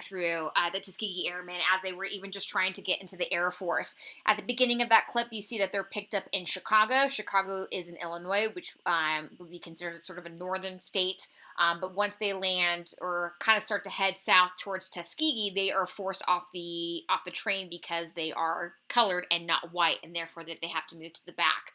through the Tuskegee Airmen as they were even just trying to get into the Air Force. At the beginning of that clip, you see that they're picked up in Chicago. Chicago is in Illinois, which would be considered sort of a northern state. But once they land or kind of start to head south towards Tuskegee, they are forced off the train because they are colored and not white, and therefore that they have to move to the back.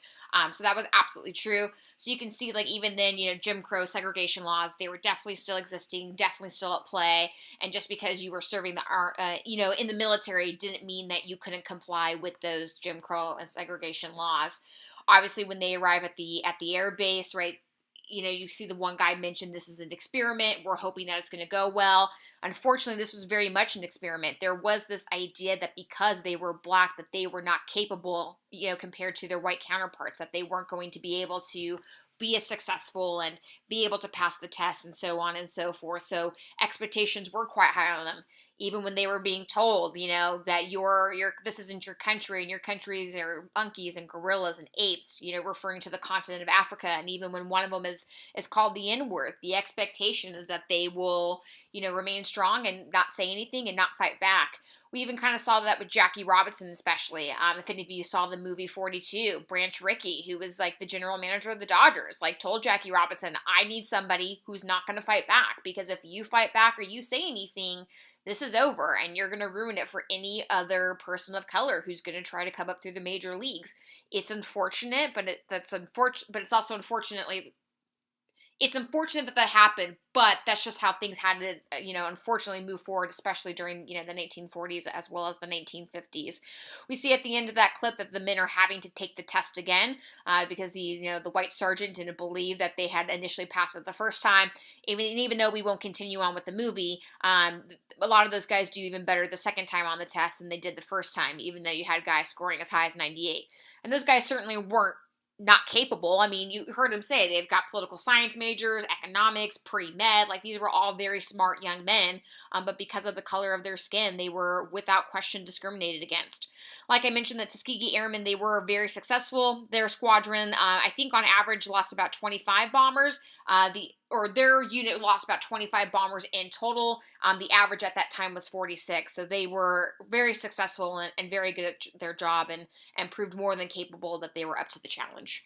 So that was absolutely true. So you can see, like, even then, Jim Crow segregation laws, they were definitely still existing, definitely still at play. And just because you were serving in the military didn't mean that you couldn't comply with those Jim Crow and segregation laws. Obviously, when they arrive at the air base, right, you see the one guy mentioned this is an experiment. We're hoping that it's going to go well. Unfortunately, this was very much an experiment. There was this idea that because they were black, that they were not capable, compared to their white counterparts, that they weren't going to be able to be as successful and be able to pass the test and so on and so forth. So expectations were quite high on them. Even when they were being told, that this isn't your country and your countries are monkeys and gorillas and apes, referring to the continent of Africa. And even when one of them is called the N-word, the expectation is that they will, remain strong and not say anything and not fight back. We even kind of saw that with Jackie Robinson, especially. If any of you saw the movie 42, Branch Rickey, who was like the general manager of the Dodgers, like told Jackie Robinson, I need somebody who's not going to fight back, because if you fight back or you say anything, this is over and you're going to ruin it for any other person of color who's going to try to come up through the major leagues. It's unfortunate, but it's also it's unfortunate that happened, but that's just how things had to, unfortunately move forward, especially during, the 1940s as well as the 1950s. We see at the end of that clip that the men are having to take the test again because the white sergeant didn't believe that they had initially passed it the first time. Even though we won't continue on with the movie, a lot of those guys do even better the second time on the test than they did the first time, even though you had guys scoring as high as 98. And those guys certainly weren't not capable. I mean, you heard them say they've got political science majors, economics, pre-med. Like, these were all very smart young men, but because of the color of their skin, they were without question discriminated against. Like I mentioned, the Tuskegee Airmen, they were very successful. Their squadron, I think on average, lost about 25 bombers. Their unit lost about 25 bombers in total. The average at that time was 46. So they were very successful and very good at their job and proved more than capable that they were up to the challenge.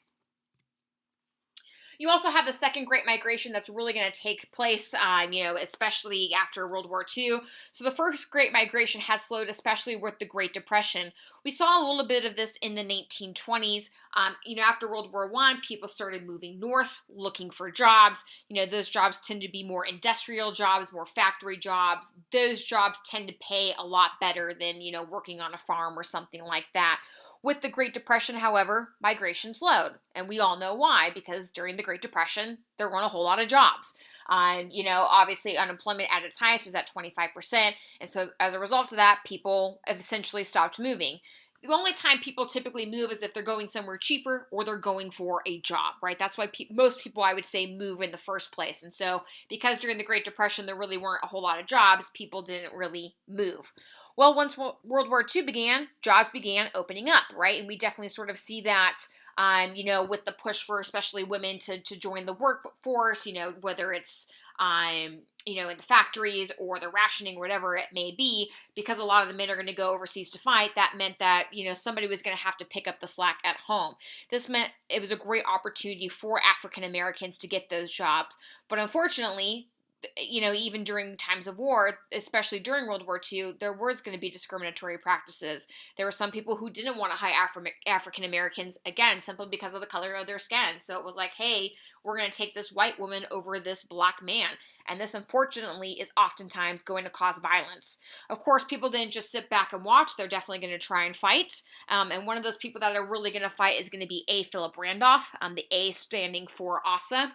You also have the second Great Migration that's really going to take place, especially after World War II. So the first Great Migration has slowed, especially with the Great Depression. We saw a little bit of this in the 1920s. After World War I, people started moving north, looking for jobs. Those jobs tend to be more industrial jobs, more factory jobs. Those jobs tend to pay a lot better than, working on a farm or something like that. With the Great Depression, however, migration slowed. And we all know why, because during the Great Depression, there weren't a whole lot of jobs. Obviously, unemployment at its highest was at 25%. And so as a result of that, people essentially stopped moving. The only time people typically move is if they're going somewhere cheaper or they're going for a job, right? That's why most people, I would say, move in the first place. And so because during the Great Depression, there really weren't a whole lot of jobs, people didn't really move. Well, once World War II began, jobs began opening up, right? And we definitely sort of see that, with the push for especially women to join the workforce, whether it's, in the factories or the rationing, whatever it may be, because a lot of the men are going to go overseas to fight. That meant that, somebody was going to have to pick up the slack at home. This meant it was a great opportunity for African Americans to get those jobs. But unfortunately, even during times of war, especially during World War II, there was going to be discriminatory practices. There were some people who didn't want to hire African Americans, again, simply because of the color of their skin. So it was like, hey, we're going to take this white woman over this black man. And this, unfortunately, is oftentimes going to cause violence. Of course, people didn't just sit back and watch. They're definitely going to try and fight. And one of those people that are really going to fight is going to be A. Philip Randolph, the A standing for ASA.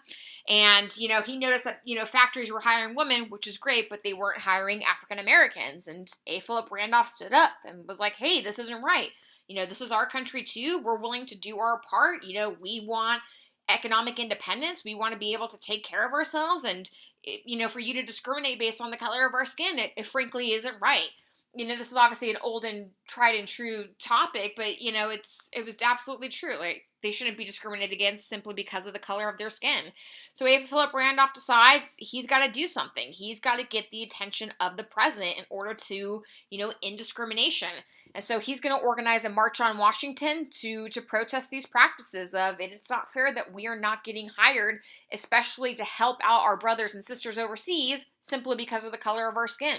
And, he noticed that, factories were hiring women, which is great, but they weren't hiring African Americans. And A. Philip Randolph stood up and was like, hey, this isn't right. This is our country too. We're willing to do our part. We want economic independence. We want to be able to take care of ourselves. And, for you to discriminate based on the color of our skin, it frankly isn't right. this is obviously an old and tried and true topic, but it was absolutely true. Like, they shouldn't be discriminated against simply because of the color of their skin. So if Philip Randolph decides he's got to do something, he's got to get the attention of the president in order to, end discrimination. And so he's going to organize a march on Washington to protest these practices of it's not fair that we are not getting hired, especially to help out our brothers and sisters overseas, simply because of the color of our skin.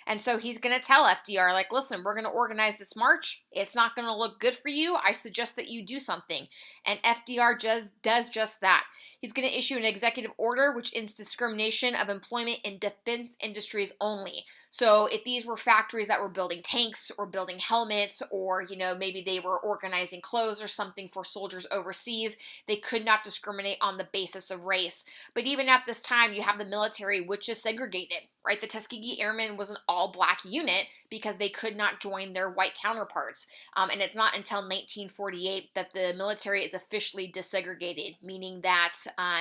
And so he's going to tell FDR, like, listen, we're going to organize this march. It's not going to look good for you. I suggest that you do something. And FDR does just that. He's going to issue an executive order which ends discrimination of employment in defense industries only. So if these were factories that were building tanks or building helmets, or, maybe they were organizing clothes or something for soldiers overseas, they could not discriminate on the basis of race. But even at this time, you have the military, which is segregated, right? The Tuskegee Airmen was an all-black unit because they could not join their white counterparts. And it's not until 1948 that the military is officially desegregated, meaning that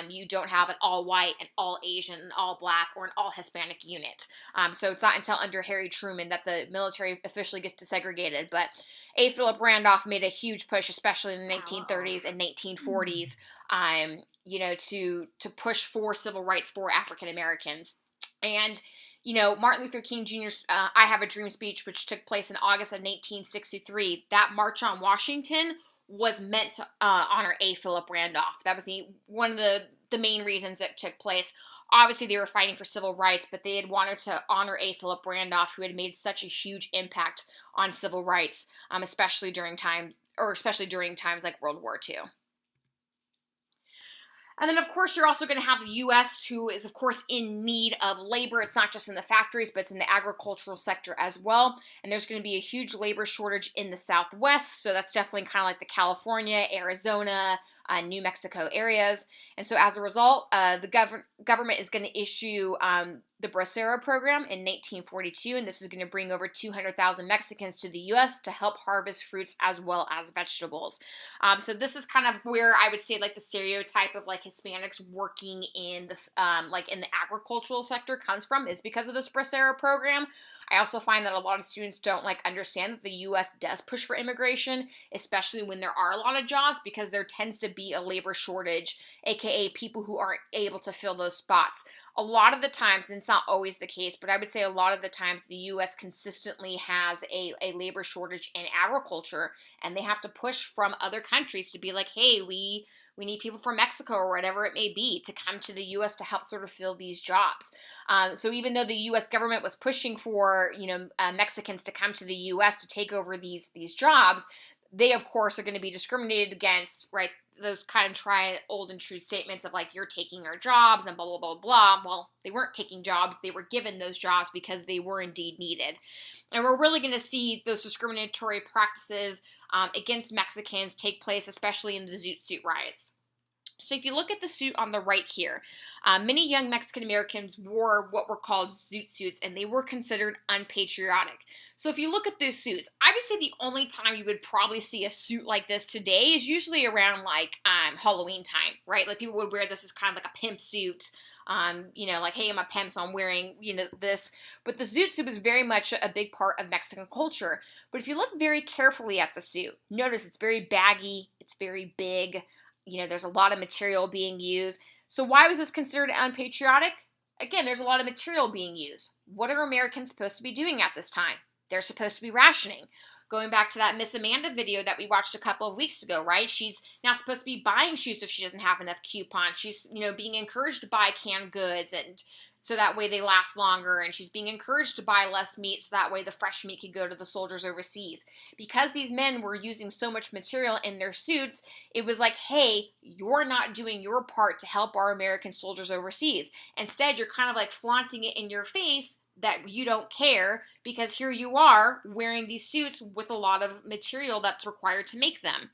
you don't have an all-white, an all-Asian, an all-black, or an all-Hispanic unit. So it's not until under Harry Truman that the military officially gets desegregated. But A. Philip Randolph made a huge push, especially in the 1930s and 1940s, to push for civil rights for African Americans. And Martin Luther King Jr.'s I Have a Dream speech, which took place in August of 1963, that March on Washington was meant to honor A. Philip Randolph. That was one of the main reasons it took place. Obviously, they were fighting for civil rights, but they had wanted to honor A. Philip Randolph, who had made such a huge impact on civil rights, especially during times like World War II. And then, of course, you're also going to have the U.S., who is, of course, in need of labor. It's not just in the factories, but it's in the agricultural sector as well. And there's going to be a huge labor shortage in the Southwest. So that's definitely kind of like the California, Arizona, New Mexico areas. And so as a result, the government is going to issue the Bracero program in 1942, and this is going to bring over 200,000 Mexicans to the U.S. to help harvest fruits as well as vegetables. So this is kind of where I would say like the stereotype of like Hispanics working in the in the agricultural sector comes from, is because of this Bracero program. I also find that a lot of students don't understand that the U.S. does push for immigration, especially when there are a lot of jobs, because there tends to be a labor shortage, aka people who aren't able to fill those spots. A lot of the times, and it's not always the case, but I would say a lot of the times the U.S. consistently has a labor shortage in agriculture, and they have to push from other countries to be like, hey, we need people from Mexico or whatever it may be to come to the U.S. to help sort of fill these jobs. So even though the U.S. government was pushing for, Mexicans to come to the U.S. to take over these jobs, they, of course, are going to be discriminated against, right? Those kind of old and true statements of like, you're taking our jobs and blah, blah, blah, blah. Well, they weren't taking jobs. They were given those jobs because they were indeed needed. And we're really going to see those discriminatory practices against Mexicans take place, especially in the Zoot Suit riots. So if you look at the suit on the right here, many young Mexican Americans wore what were called zoot suits, and they were considered unpatriotic. So if you look at those suits, I would say the only time you would probably see a suit like this today is usually around Halloween time, right? Like people would wear this as kind of like a pimp suit. Like, hey, I'm a pimp, so I'm wearing, this. But the zoot suit was very much a big part of Mexican culture. But if you look very carefully at the suit, notice it's very baggy, it's very big. There's a lot of material being used. So why was this considered unpatriotic? Again, there's a lot of material being used. What are Americans supposed to be doing at this time? They're supposed to be rationing. Going back to that Miss Amanda video that we watched a couple of weeks ago, right? She's not supposed to be buying shoes if she doesn't have enough coupons. She's, being encouraged to buy canned goods, and so that way they last longer, and she's being encouraged to buy less meat so that way the fresh meat could go to the soldiers overseas. Because these men were using so much material in their suits, it was like, hey, you're not doing your part to help our American soldiers overseas. Instead, you're kind of like flaunting it in your face that you don't care, because here you are wearing these suits with a lot of material that's required to make them.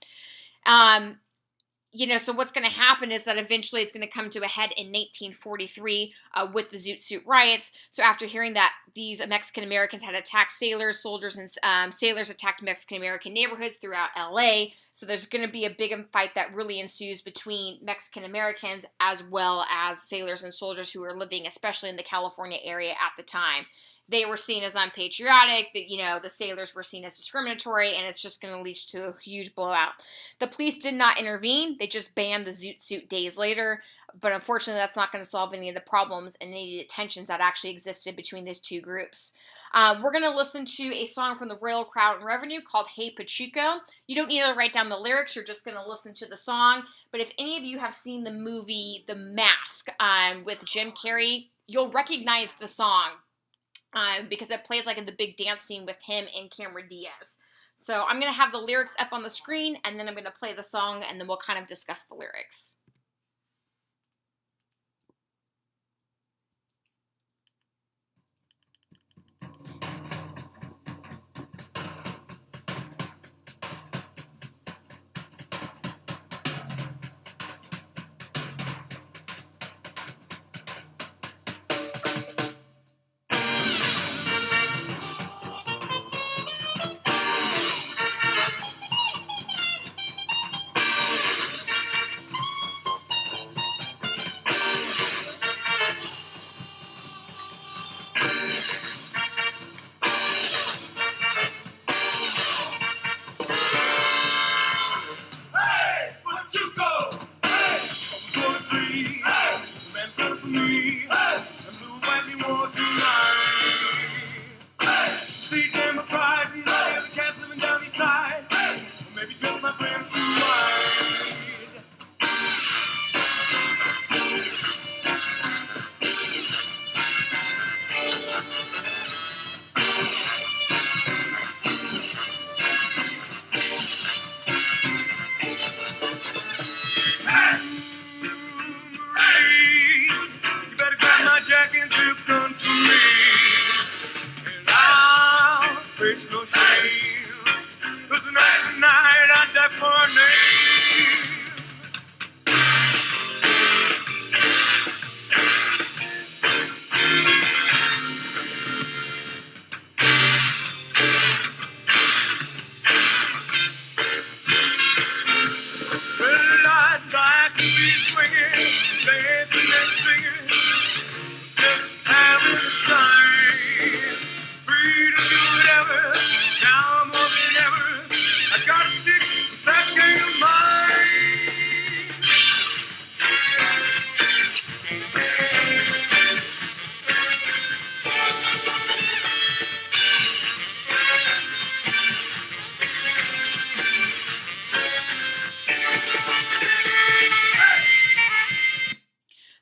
So what's going to happen is that eventually it's going to come to a head in 1943 with the Zoot Suit riots. So after hearing that these Mexican Americans had attacked sailors, soldiers and sailors attacked Mexican American neighborhoods throughout LA. So there's going to be a big fight that really ensues between Mexican Americans as well as sailors and soldiers who were living, especially in the California area at the time. they were seen as unpatriotic, that, the sailors were seen as discriminatory, and it's just going to lead to a huge blowout. The police did not intervene. They just banned the Zoot Suit days later, but unfortunately that's not going to solve any of the problems and any tensions that actually existed between these two groups. We're going to listen to a song from the Royal Crowd and Revenue called Hey Pachuco. You don't need to write down the lyrics, you're just going to listen to the song. But if any of you have seen the movie The Mask with Jim Carrey, you'll recognize the song because it plays like in the big dance scene with him and Cameron Diaz. So I'm going to have the lyrics up on the screen, and then I'm going to play the song, and then we'll kind of discuss the lyrics.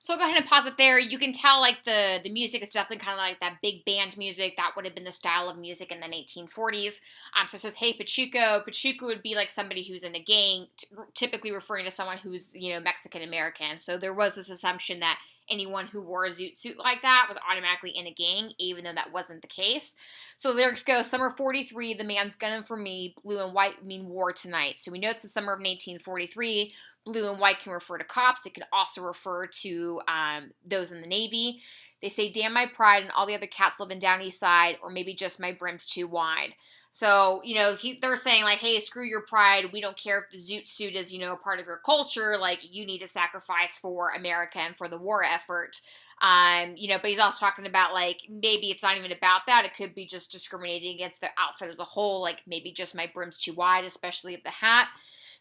So I'll go ahead and pause it there. You can tell like the music is definitely kind of like that big band music. That would have been the style of music in the 1940s. So it says, hey, Pachuco. Pachuco would be like somebody who's in a gang, typically referring to someone who's, Mexican American. So there was this assumption that anyone who wore a zoot suit like that was automatically in a gang, even though that wasn't the case. So the lyrics go, summer 43, the man's gunning for me, blue and white mean war tonight. So we know it's the summer of 1943. Blue and white can refer to cops. It can also refer to those in the Navy. They say, damn my pride and all the other cats living down east side, or maybe just my brim's too wide. So, they're saying like, hey, screw your pride. We don't care if the zoot suit is, a part of your culture. Like, you need to sacrifice for America and for the war effort. But he's also talking about like, maybe it's not even about that. It could be just discriminating against the outfit as a whole. Like maybe just my brim's too wide, especially of the hat.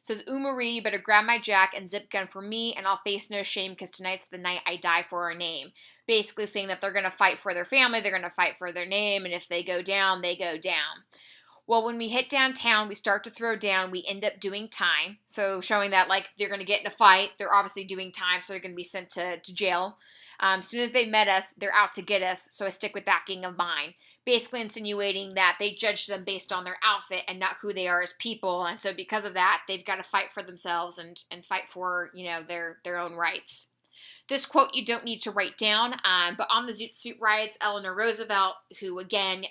Says, ooh, Marie, you better grab my jack and zip gun for me, and I'll face no shame because tonight's the night I die for our name. Basically saying that they're going to fight for their family, they're going to fight for their name, and if they go down, they go down. Well, when we hit downtown, we start to throw down, we end up doing time. So showing that, like, they're going to get in a fight, they're obviously doing time, so they're going to be sent to jail. As soon as they met us, they're out to get us, so I stick with that gang of mine. Basically insinuating that they judge them based on their outfit and not who they are as people, and so because of that, they've got to fight for themselves and fight for, their own rights. This quote you don't need to write down, but on the Zoot Suit riots, Eleanor Roosevelt, who again,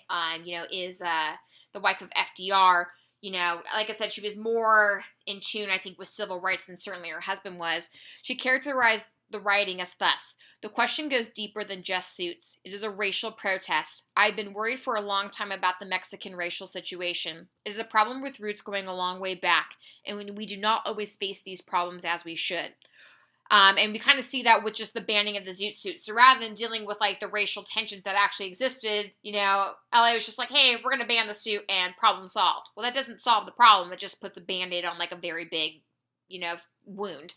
is the wife of FDR, like I said, she was more in tune, I think, with civil rights than certainly her husband was. She characterized the rioting as thus: the question goes deeper than just suits. It is a racial protest. I've been worried for a long time about the Mexican racial situation. It is a problem with roots going a long way back, and we do not always face these problems as we should. And we kind of see that with just the banning of the zoot suit. So rather than dealing with like the racial tensions that actually existed, LA was just like, hey, we're going to ban the suit and problem solved. Well, that doesn't solve the problem. It just puts a band-aid on like a very big, wound.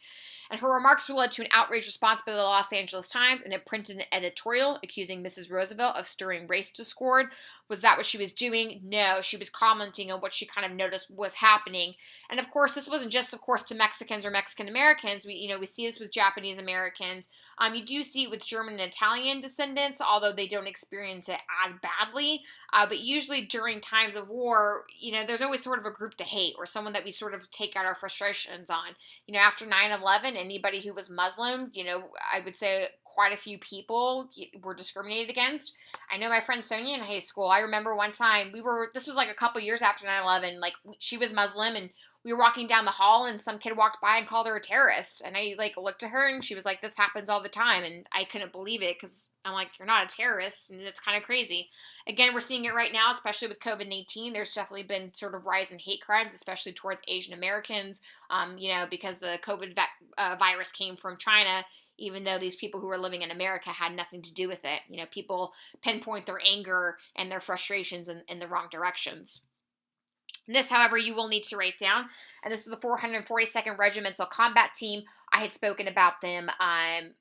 And her remarks were led to an outraged response by the Los Angeles Times, and it printed an editorial accusing Mrs. Roosevelt of stirring race discord. Was that what she was doing? No, she was commenting on what she kind of noticed was happening. And of course, this wasn't just, of course, to Mexicans or Mexican Americans. We see this with Japanese Americans. You do see it with German and Italian descendants, although they don't experience it as badly. But usually during times of war, there's always sort of a group to hate or someone that we sort of take out our frustrations on. After 9/11, anybody who was Muslim, I would say quite a few people were discriminated against. I know my friend Sonia in high school. I remember one time this was like a couple years after 9/11, like she was Muslim and we were walking down the hall and some kid walked by and called her a terrorist. And I like looked at her and she was like, this happens all the time. And I couldn't believe it because I'm like, you're not a terrorist. And it's kind of crazy. Again, we're seeing it right now, especially with COVID-19. There's definitely been sort of rise in hate crimes, especially towards Asian Americans, because the COVID virus came from China, even though these people who were living in America had nothing to do with it. People pinpoint their anger and their frustrations in the wrong directions. This, however, you will need to write down. And this is the 442nd Regimental Combat Team. I had spoken about them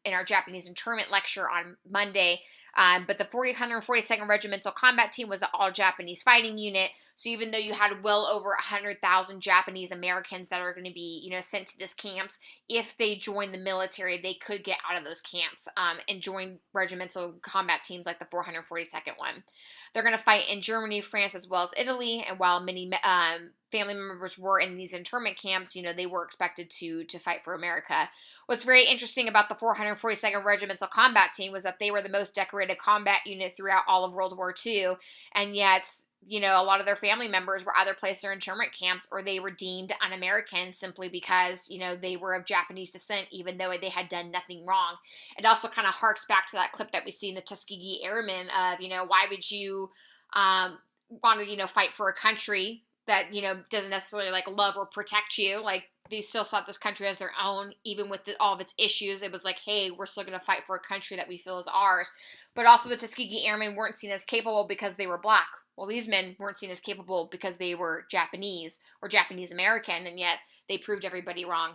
in our Japanese internment lecture on Monday. But the 442nd Regimental Combat Team was an all-Japanese fighting unit. So even though you had well over 100,000 Japanese Americans that are going to be, sent to these camps, if they join the military, they could get out of those camps and join regimental combat teams like the 442nd one. They're going to fight in Germany, France, as well as Italy. And while many family members were in these internment camps, they were expected to fight for America. What's very interesting about the 442nd Regimental Combat Team was that they were the most decorated combat unit throughout all of World War II. And yet, a lot of their family members were either placed in internment camps or they were deemed un-American simply because, they were of Japanese descent, even though they had done nothing wrong. It also kind of harks back to that clip that we see in the Tuskegee Airmen of, why would you want to, fight for a country that, doesn't necessarily like love or protect you? Like, they still saw this country as their own, even with all of its issues. It was like, hey, we're still going to fight for a country that we feel is ours. But also the Tuskegee Airmen weren't seen as capable because they were black. Well, these men weren't seen as capable because they were Japanese or Japanese American, and yet they proved everybody wrong.